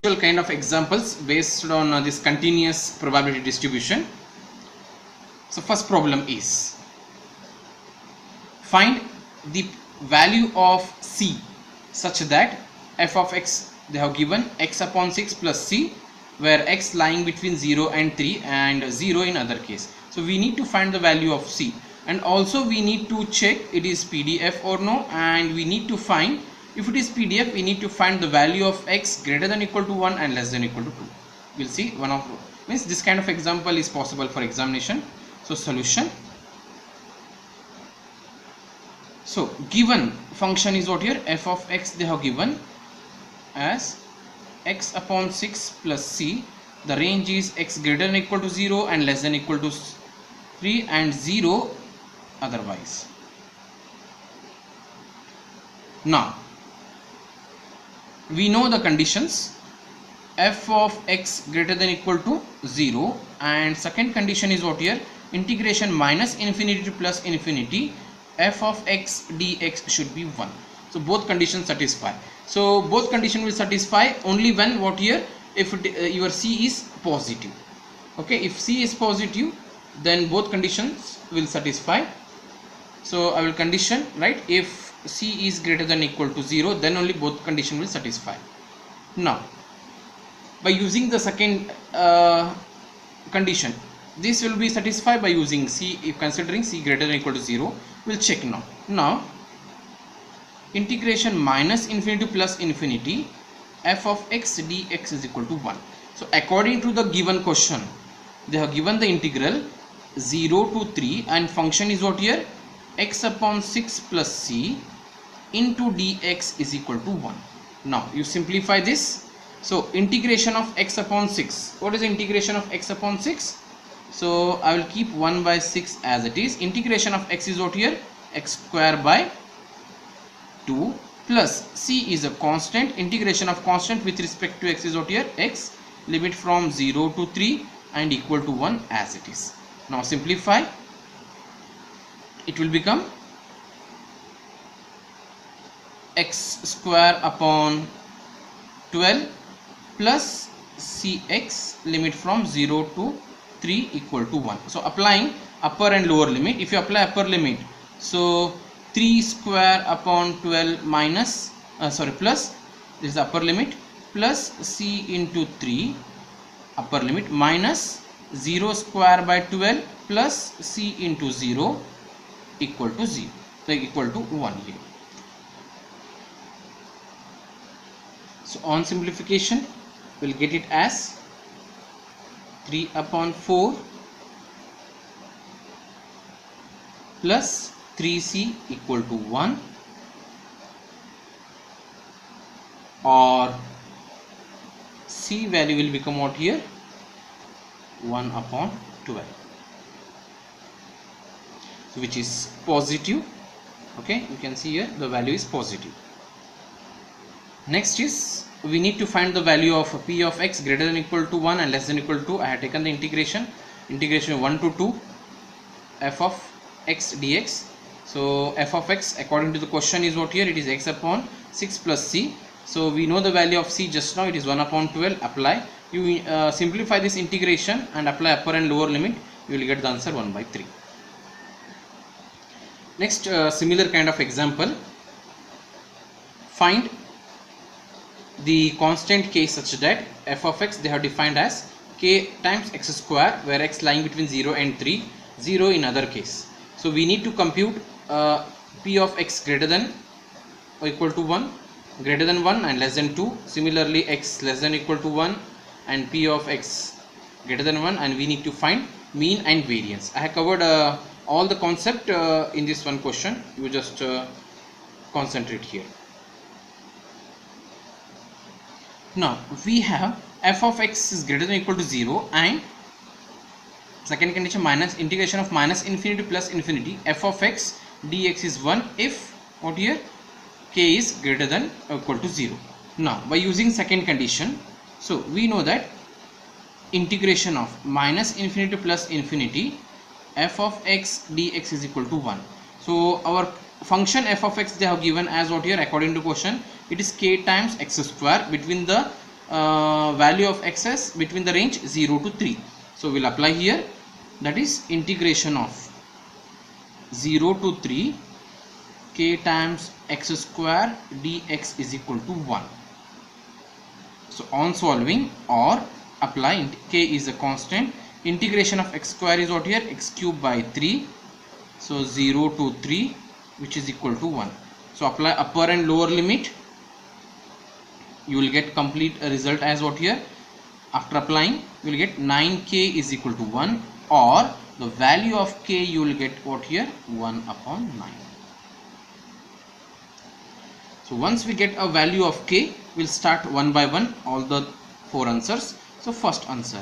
kind of examples based on this continuous probability distribution. So first problem is find the value of C such that f of x, they have given x upon 6 plus c, where x lying between 0 and 3 and 0 in other case. So we need to find the value of C, and also we need to check it is PDF or no, and we need to find, if it is PDF, we need to find the value of x greater than equal to 1 and less than equal to 2. We'll see one of means this kind of example is possible for examination. So solution. So given function is what here, f of x they have given as x upon 6 plus c. The range is x greater than equal to 0 and less than equal to 3 and 0 otherwise. Now we know the conditions, f of x greater than equal to 0, and second condition is what here, integration minus infinity to plus infinity, f of x dx should be 1. So both conditions satisfy. So both conditions will satisfy only when what here, if your C is positive. Okay, if C is positive, then both conditions will satisfy. So I will condition, right, if C is greater than equal to 0, then only both condition will satisfy. Now by using the second condition, this will be satisfied by using C, if considering C greater than equal to 0. We'll check now. Now integration minus infinity to plus infinity, f of x dx is equal to 1. So according to the given question, they have given the integral 0 to 3 and function is what here, x upon 6 plus c into dx is equal to 1. Now you simplify this. So integration of x upon 6, what is the integration of x upon 6? So I will keep 1 by 6 as it is. Integration of x is what here, x square by 2 plus c is a constant. Integration of constant with respect to x is what here, x, limit from 0 to 3 and equal to 1 as it is. Now simplify, it will become x square upon 12 plus cx, limit from 0 to 3 equal to 1. So applying upper and lower limit, if you apply upper limit, so 3 square upon 12 minus plus, this is the upper limit, plus c into 3 upper limit minus 0 square by 12 plus c into 0 equal to 0, so equal to 1 here. So on simplification, we'll get it as 3 upon 4 plus 3c equal to 1, or c value will become what here, 1 upon 12, so which is positive. Okay, you can see here the value is positive. Next is we need to find the value of p of x greater than equal to 1 and less than equal to 2. I have taken the integration 1 to 2 f of x dx. So f of x according to the question is what here, it is x upon 6 plus c. So we know the value of c just now, it is 1 upon 12. Apply, you simplify this integration and apply upper and lower limit, you will get the answer 1 by 3. Next similar kind of example, find the constant k such that f of x they have defined as k times x square, where x lying between 0 and 3, 0 in other case. So we need to compute p of x greater than or equal to 1, greater than 1 and less than 2. Similarly x less than equal to 1 and p of x greater than 1, and we need to find mean and variance. I have covered all the concept in this one question. You just concentrate here. Now we have f of x is greater than equal to 0 and second condition minus integration of minus infinity to plus infinity, f of x dx is 1 if what here, k is greater than or equal to 0. Now by using second condition, so we know that integration of minus infinity to plus infinity, f of x dx is equal to 1. So our function f of x they have given as what here according to question, it is k times x square. Between the value of x as between the range 0 to 3. So we'll apply here, that is integration of 0 to 3 k times x square dx is equal to 1. So on solving or apply, k is a constant, integration of x square is what here, x cube by 3, so 0 to 3 which is equal to 1. So apply upper and lower limit, you will get complete result as what here. After applying you will get 9k is equal to 1, or the value of k you will get what here, 1 upon 9. So once we get a value of k, we'll start one by one all the 4 answers. So first answer,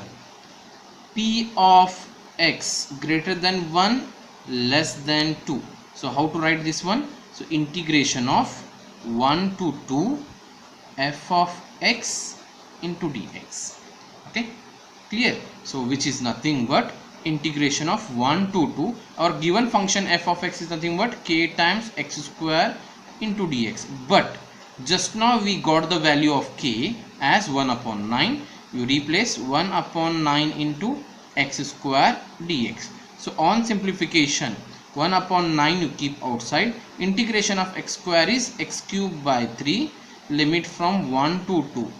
p of x greater than 1 less than 2. So how to write this one? So integration of 1 to 2 f of x into dx. Okay, clear? So which is nothing but integration of 1 to 2. Our given function f of x is nothing but k times x square into dx, but just now we got the value of k as 1 upon 9. You replace 1 upon 9 into x square dx. So on simplification, 1 upon 9 you keep outside, integration of x square is x cube by 3, limit from 1 to 2.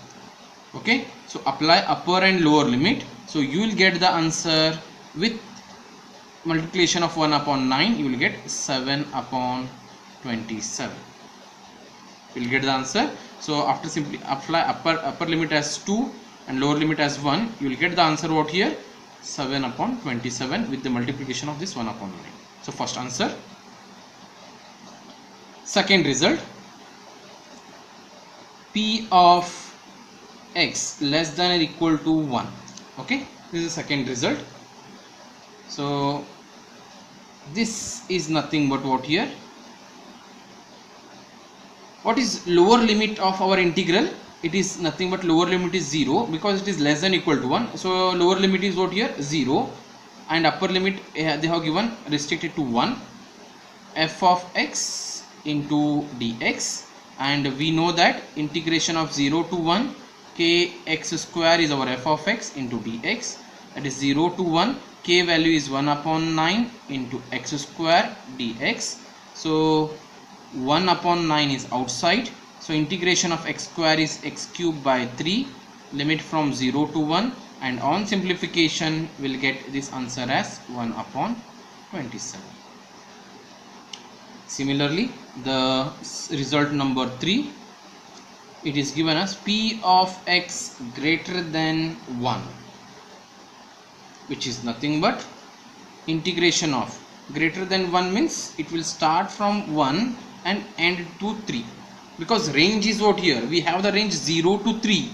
Okay, so apply upper and lower limit, so you will get the answer with multiplication of 1 upon 9, you will get 7 upon 27. You will get the answer. So after simply apply upper limit as 2 and lower limit as 1, you will get the answer what here, 7 upon 27 with the multiplication of this 1 upon 9. So first answer. Second result, p of x less than or equal to 1. Okay, this is the second result. So this is nothing but what here, what is lower limit of our integral? It is nothing but lower limit is 0 because it is less than or equal to 1. So lower limit is what here, 0, and upper limit they have given restricted to 1, f of x into dx, and we know that integration of 0 to 1 k x square is our f of x into dx, that is 0 to 1 k value is 1 upon 9 into x square dx. So 1 upon 9 is outside, so integration of x square is x cube by 3, limit from 0 to 1, and on simplification we'll get this answer as 1 upon 27. Similarly, the result number 3, it is given as p of x greater than 1, which is nothing but integration of greater than 1 means it will start from 1 and end to 3, because range is what here, we have the range 0 to 3.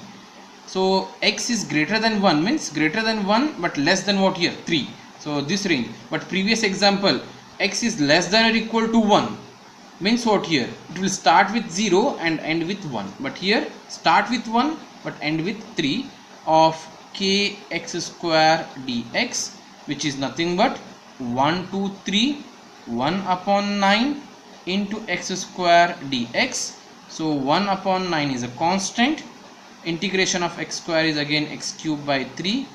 So x is greater than 1 means greater than 1 but less than what here, 3. So this range, but previous example, x is less than or equal to 1 means what here, it will start with 0 and end with 1, but here start with 1 but end with 3 of k x square dx, which is nothing but 1 to 3 1 upon 9 into x square dx. So 1 upon 9 is a constant, integration of x square is again x cube by 3,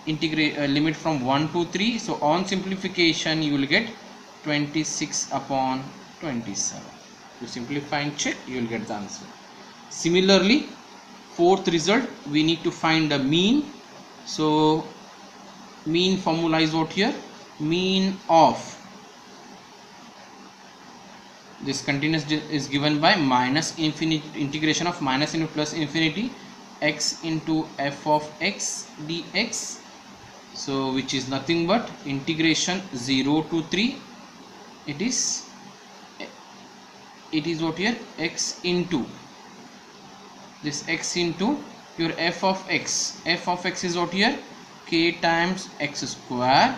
integrate limit from 1 to 3. So on simplification you will get 26 upon 27. You simplify and check, you will get the answer. Similarly, fourth result, we need to find the mean. So mean formula is what here, mean of this continuous is given by minus infinity, integration of minus into plus infinity x into f of x dx. So which is nothing but integration 0 to 3, it is what here, x into this, x into your f of x. F of x is what here, k times x square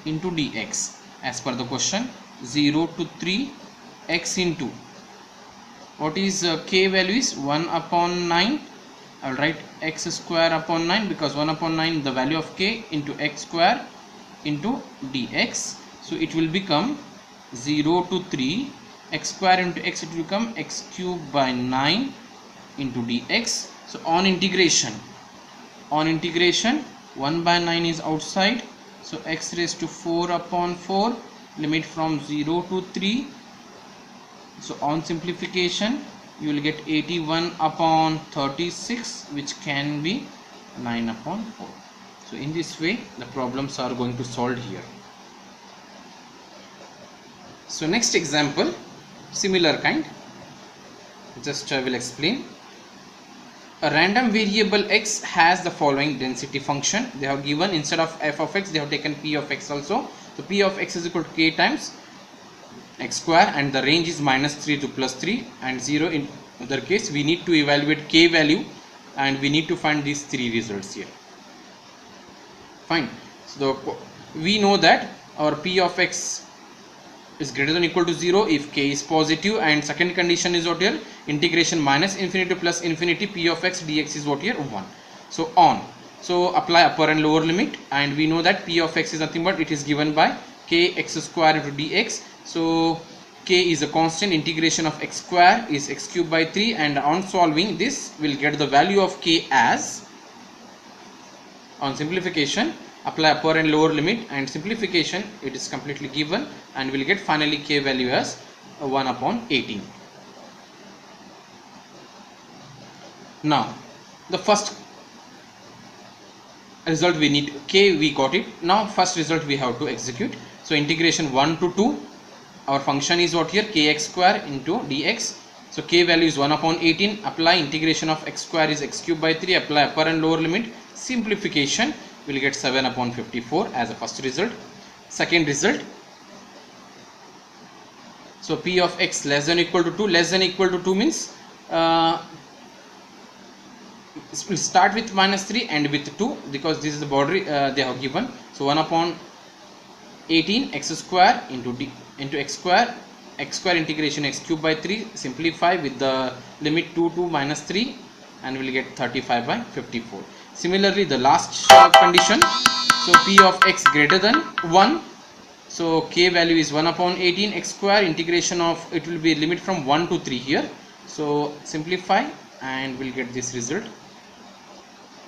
into dx as per the question. 0 to 3 x into what is k value is 1 upon 9. I will write x square upon 9 because 1 upon 9 the value of k into x square into dx. So it will become 0 to 3 x square into x, it will become x cube by 9 into dx. So on integration 1 by 9 is outside, so x raised to 4 upon 4, limit from 0 to 3. So on simplification you will get 81 upon 36, which can be 9 upon 4. So in this way the problems are going to solve here. So next example, similar kind, just I will explain. A random variable x has the following density function. They have given, instead of f of x they have taken p of x also. So p of x is equal to k times x square, and the range is -3 to +3 and 0. In other case we need to evaluate k value and we need to find these three results here. Fine. So we know that our p of x is greater than or equal to 0 if k is positive, and second condition is what here, integration -∞ to +∞, p of x dx is what here, 1. So on, so apply upper and lower limit, and we know that p of x is nothing but it is given by k x square into dx. So k is a constant, integration of x square is x cube by 3, and on solving this we'll get the value of k as, on simplification apply upper and lower limit, and simplification it is completely given, and we'll get finally k value as 1 upon 18. Now the first result we need, k we got it. Now first result we have to execute. So integration 1 to 2, our function is what here, kx square into dx. So k value is 1 upon 18, apply integration of x square is x cube by 3, apply upper and lower limit, simplification will get 7 upon 54 as a first result. Second result, so p of x less than or equal to 2, less than or equal to 2 means we'll start with -3 and with 2, because this is the boundary they have given. So 1 upon 18 x square into x square integration x cube by 3, simplify with the limit 2 to -3, and we'll get 35 by 54. Similarly the last condition, so p of x greater than 1, so k value is 1 upon 18 x square, integration of it will be limit from 1 to 3 here, so simplify and we'll get this result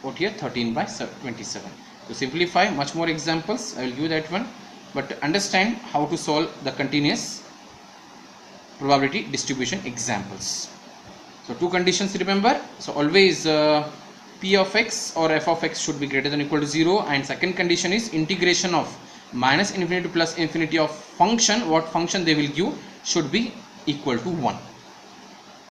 what here, 13 by 27. To simplify much more examples I will give that one, but understand how to solve the continuous probability distribution examples. So two conditions remember, so always p of x or f of x should be greater than or equal to 0, and second condition is integration of -∞ to +∞ of function, what function they will give should be equal to 1.